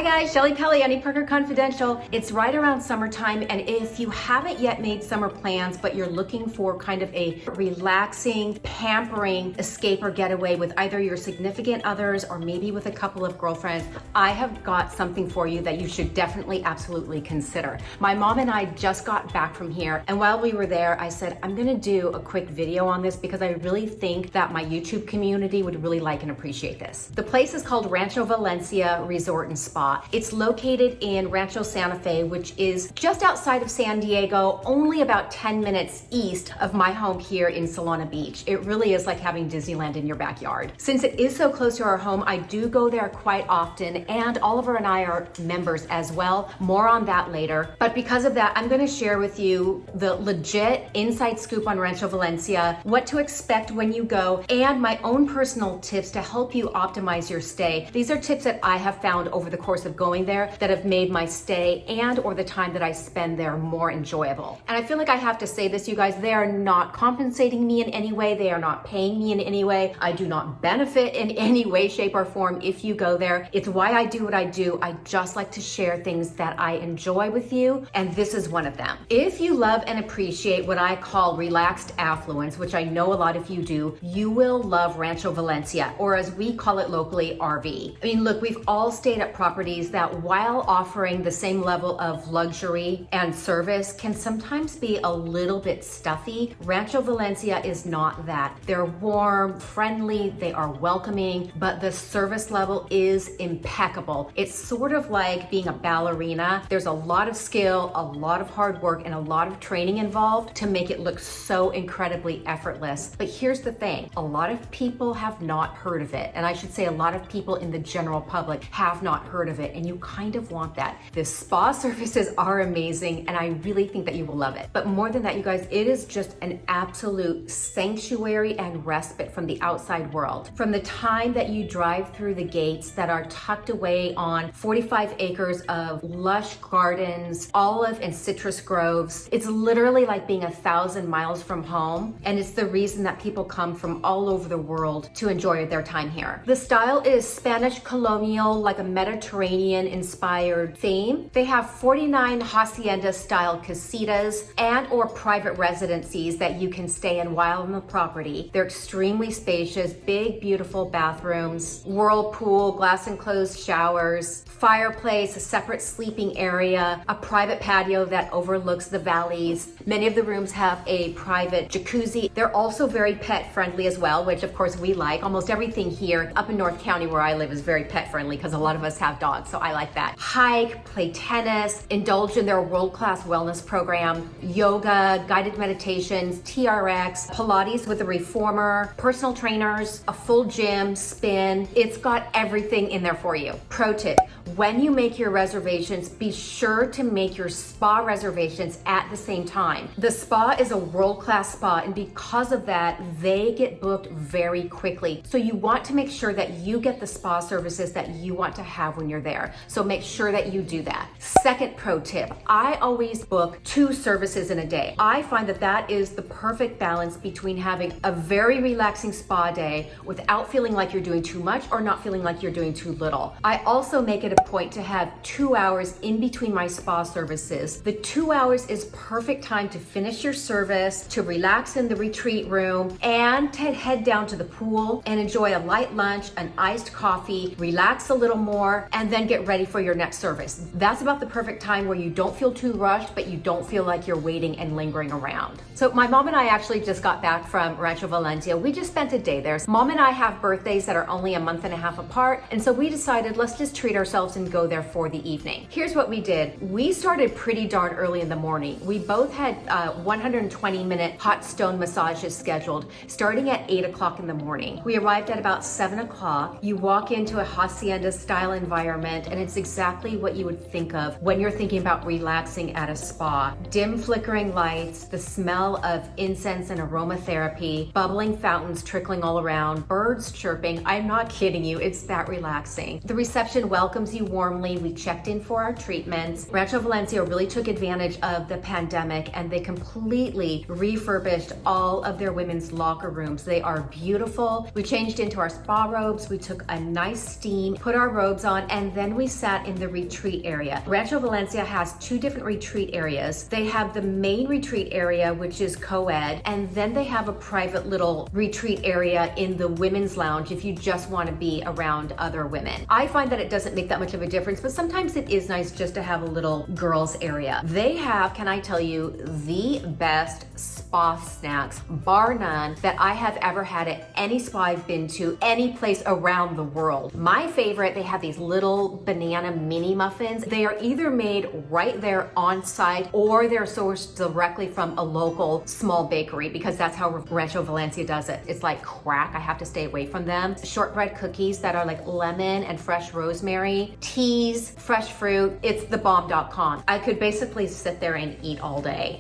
Hi guys, Shelli, Pelly, Annie Parker Confidential. It's right around summertime, and if you haven't yet made summer plans, but you're looking for kind of a relaxing, pampering escape or getaway with either your significant others or maybe with a couple of girlfriends, I have got something for you that you should definitely, absolutely consider. My mom and I just got back from here, and while we were there, I said, I'm gonna do a quick video on this because I really think that my YouTube community would really like and appreciate this. The place is called Rancho Valencia Resort and Spa. It's located in Rancho Santa Fe, which is just outside of San Diego, only about 10 minutes east of my home here in Solana Beach. It really is like having Disneyland in your backyard. Since it is so close to our home, I do go there quite often, and Oliver and I are members as well. More on that later. But because of that, I'm going to share with you the legit inside scoop on Rancho Valencia, what to expect when you go, and my own personal tips to help you optimize your stay. These are tips that I have found over the course of going there that have made my stay and or the time that I spend there more enjoyable. And I feel like I have to say this, you guys, they are not compensating me in any way. They are not paying me in any way. I do not benefit in any way, shape, or form if you go there. It's why I do what I do. I just like to share things that I enjoy with you, and this is one of them. If you love and appreciate what I call relaxed affluence, which I know a lot of you do, you will love Rancho Valencia, or as we call it locally, RV. I mean, look, we've all stayed at properties that, while offering the same level of luxury and service, can sometimes be a little bit stuffy. Rancho Valencia is not that. They're warm, friendly, they are welcoming, but the service level is impeccable. It's sort of like being a ballerina. There's a lot of skill, a lot of hard work, and a lot of training involved to make it look so incredibly effortless. But here's the thing, a lot of people have not heard of it. And I should say a lot of people in the general public have not heard of it, and you kind of want that. The spa services are amazing, and I really think that you will love it. But more than that, you guys, it is just an absolute sanctuary and respite from the outside world. From the time that you drive through the gates that are tucked away on 45 acres of lush gardens, olive and citrus groves, it's literally like being 1,000 miles from home, and it's the reason that people come from all over the world to enjoy their time here. The style is Spanish colonial, like a Mediterranean inspired theme. They have 49 hacienda style casitas and or private residencies that you can stay in while on the property. They're extremely spacious, big, beautiful bathrooms, whirlpool, glass enclosed showers, fireplace, a separate sleeping area, a private patio that overlooks the valleys. Many of the rooms have a private jacuzzi. They're also very pet friendly as well, which of course we like. Almost everything here up in North County where I live is very pet friendly because a lot of us have dogs, so I like that. Hike, play tennis, indulge in their world-class wellness program, yoga, guided meditations, TRX, Pilates with a reformer, personal trainers, a full gym, spin. It's got everything in there for you. Pro tip, when you make your reservations, be sure to make your spa reservations at the same time. The spa is a world-class spa, and because of that, they get booked very quickly. So you want to make sure that you get the spa services that you want to have when you're there. So make sure that you do that. Second pro tip, I always book 2 services in a day. I find that that is the perfect balance between having a very relaxing spa day without feeling like you're doing too much or not feeling like you're doing too little. I also make it a point to have 2 hours in between my spa services. The 2 hours is perfect time to finish your service, to relax in the retreat room, and to head down to the pool and enjoy a light lunch, an iced coffee, relax a little more, and then get ready for your next service. That's about the perfect time where you don't feel too rushed, but you don't feel like you're waiting and lingering around. So my mom and I actually just got back from Rancho Valencia. We just spent a day there. Mom and I have birthdays that are only a month and a half apart, and so we decided let's just treat ourselves and go there for the evening. Here's what we did. We started pretty darn early in the morning. We both had 120-minute hot stone massages scheduled starting at 8 o'clock in the morning. We arrived at about 7 o'clock. You walk into a hacienda style environment, and it's exactly what you would think of when you're thinking about relaxing at a spa. Dim flickering lights, the smell of incense and aromatherapy, bubbling fountains trickling all around, birds chirping. I'm not kidding you, it's that relaxing. The reception welcomes you warmly. We checked in for our treatments. Rancho Valencia really took advantage of the pandemic, and they completely refurbished all of their women's locker rooms. They are beautiful. We changed into our spa robes. We took a nice steam, put our robes on, and and then we sat in the retreat area. Rancho Valencia has 2 different retreat areas. They have the main retreat area, which is co-ed, and then they have a private little retreat area in the women's lounge if you just want to be around other women. I find that it doesn't make that much of a difference, but sometimes it is nice just to have a little girls area. They have, can I tell you, the best spa snacks, bar none, that I have ever had at any spa I've been to, any place around the world. My favorite, they have these little banana mini muffins. They are either made right there on site or they're sourced directly from a local small bakery, because that's how Rancho Valencia does it. It's like crack. I have to stay away from them. Shortbread cookies that are like lemon and fresh rosemary, teas, fresh fruit. It's thebomb.com. I could basically sit there and eat all day.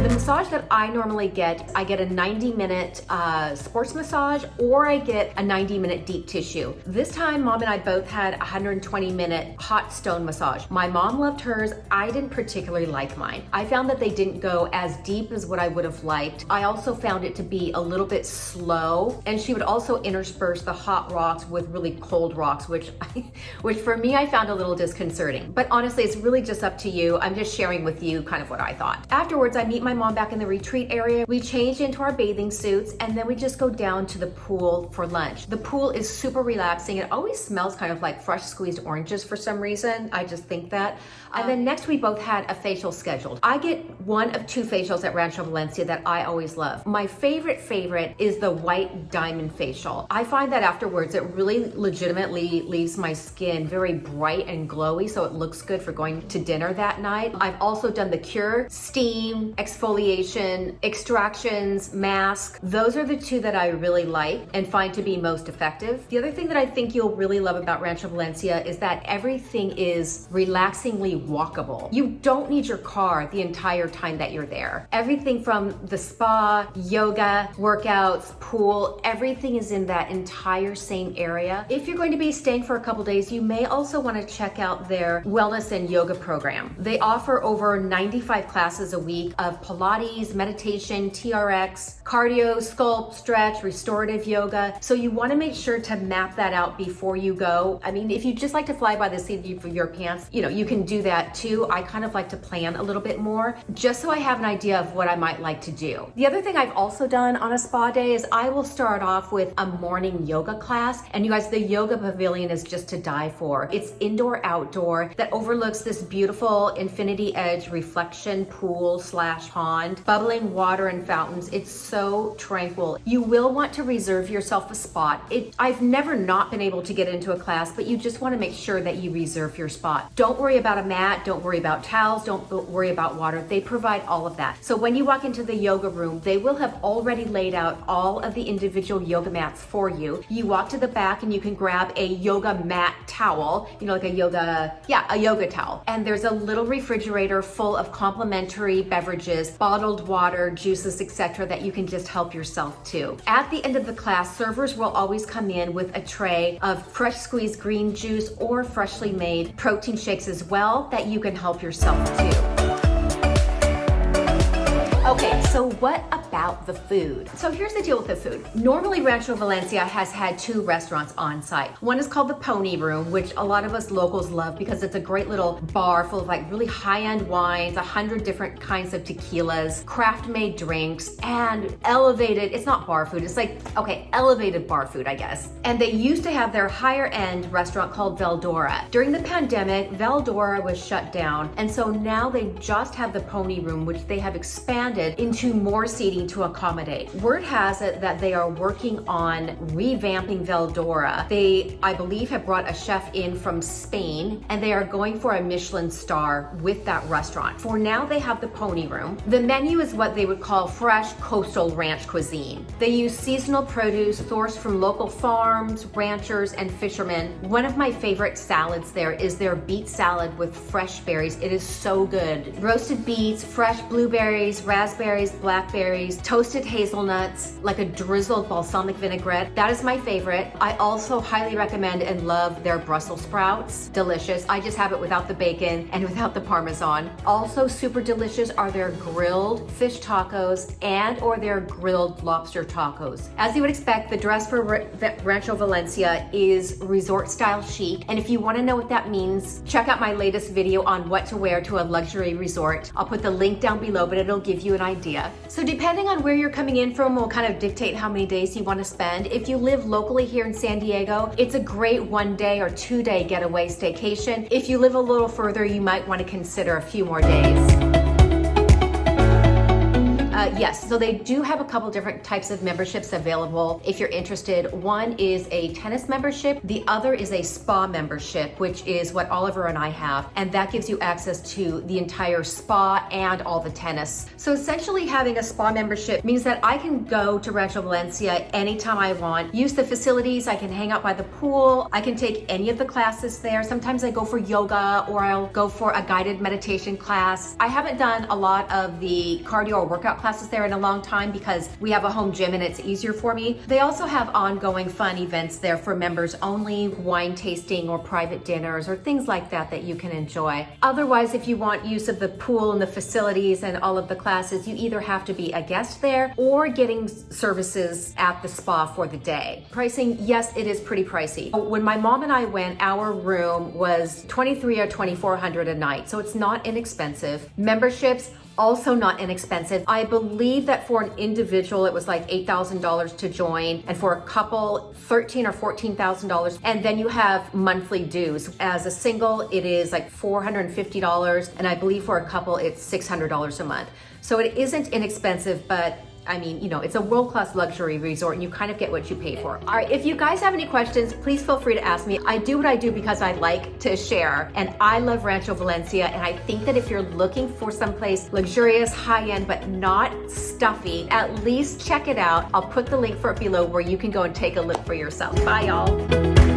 The massage that I normally get, I get a 90-minute sports massage, or I get a 90-minute deep tissue. This time, Mom and I both had a 120-minute hot stone massage. My mom loved hers. I didn't particularly like mine. I found that they didn't go as deep as what I would have liked. I also found it to be a little bit slow, and she would also intersperse the hot rocks with really cold rocks, which for me, I found a little disconcerting. But honestly, it's really just up to you. I'm just sharing with you kind of what I thought. Afterwards, I meet my mom back in the retreat area. We change into our bathing suits, and then we just go down to the pool for lunch. The pool is super relaxing. It always smells kind of like fresh squeezed oranges for some reason. I just think that. And then next we both had a facial scheduled. I get one of 2 facials at Rancho Valencia that I always love. My favorite is the white diamond facial. I find that afterwards it really legitimately leaves my skin very bright and glowy, so it looks good for going to dinner that night. I've also done the cure, steam, exfoliation, extractions, mask. Those are the 2 that I really like and find to be most effective. The other thing that I think you'll really love about Rancho Valencia is that everything is relaxingly walkable. You don't need your car the entire time that you're there. Everything from the spa, yoga, workouts, pool, everything is in that entire same area. If you're going to be staying for a couple days, you may also want to check out their wellness and yoga program. They offer over 95 classes a week of Pilates, meditation, TRX, cardio, sculpt, stretch, restorative yoga. So you want to make sure to map that out before you go. I mean, if you just like to fly by the seat of your pants, you can do that too. I kind of like to plan a little bit more just so I have an idea of what I might like to do. The other thing I've also done on a spa day is I will start off with a morning yoga class. And you guys, the yoga pavilion is just to die for. It's indoor outdoor that overlooks this beautiful infinity edge reflection pool / pond, bubbling water and fountains. It's so tranquil. You will want to reserve yourself a spot. I've never not been able to get into a class, but you just want to make sure that you reserve your spot. Don't worry about a mat, don't worry about towels, don't worry about water. They provide all of that. So when you walk into the yoga room, they will have already laid out all of the individual yoga mats for you. You walk to the back and you can grab a yoga mat towel, like a yoga towel. And there's a little refrigerator full of complimentary beverages, bottled water, juices, etc. that you can just help yourself to. At the end of the class, servers will always come in with a tray of fresh squeezed green juice or freshly made protein shakes as well that you can help yourself to. Okay, so what about the food? So here's the deal with the food. Normally, Rancho Valencia has had 2 restaurants on site. One is called the Pony Room, which a lot of us locals love because it's a great little bar full of like really high-end wines, 100 different kinds of tequilas, craft-made drinks, and elevated, it's not bar food, it's like, elevated bar food, I guess. And they used to have their higher-end restaurant called Veldora. During the pandemic, Veldora was shut down, and so now they just have the Pony Room, which they have expanded into more seating to accommodate. Word has it that they are working on revamping Veldora. They, I believe, have brought a chef in from Spain, and they are going for a Michelin star with that restaurant. For now, they have the Pony Room. The menu is what they would call fresh coastal ranch cuisine. They use seasonal produce sourced from local farms, ranchers, and fishermen. One of my favorite salads there is their beet salad with fresh berries. It is so good. Roasted beets, fresh blueberries, raspberries, blackberries, toasted hazelnuts, like a drizzled balsamic vinaigrette. That is my favorite. I also highly recommend and love their Brussels sprouts. Delicious. I just have it without the bacon and without the Parmesan. Also super delicious are their grilled fish tacos and or their grilled lobster tacos. As you would expect, the dress for Rancho Valencia is resort style chic. And if you want to know what that means, check out my latest video on what to wear to a luxury resort. I'll put the link down below, but it'll give you an idea. So depending on where you're coming in from will kind of dictate how many days you want to spend. If you live locally here in San Diego, it's a great 1 day or 2 day getaway staycation. If you live a little further, you might want to consider a few more days. Yes, so they do have a couple different types of memberships available if you're interested. One is a tennis membership. The other is a spa membership, which is what Oliver and I have. And that gives you access to the entire spa and all the tennis. So essentially having a spa membership means that I can go to Rancho Valencia anytime I want, use the facilities, I can hang out by the pool, I can take any of the classes there. Sometimes I go for yoga or I'll go for a guided meditation class. I haven't done a lot of the cardio or workout classes there in a long time because we have a home gym and it's easier for me. They also have ongoing fun events there for members only, wine tasting or private dinners or things like that that you can enjoy. Otherwise, if you want use of the pool and the facilities and all of the classes, you either have to be a guest there or getting services at the spa for the day. Pricing, yes, it is pretty pricey. When my mom and I went, our room was $2,300 or $2,400 a night, so it's not inexpensive. Memberships, also not inexpensive. I believe that for an individual, it was like $8,000 to join, and for a couple, $13,000 or $14,000. And then you have monthly dues. As a single, it is like $450, and I believe for a couple, it's $600 a month. So it isn't inexpensive, but I mean, you know, it's a world-class luxury resort and you kind of get what you pay for. All right, if you guys have any questions, please feel free to ask me. I do what I do because I like to share, and I love Rancho Valencia, and I think that if you're looking for someplace luxurious, high-end, but not stuffy, at least check it out. I'll put the link for it below where you can go and take a look for yourself. Bye, y'all.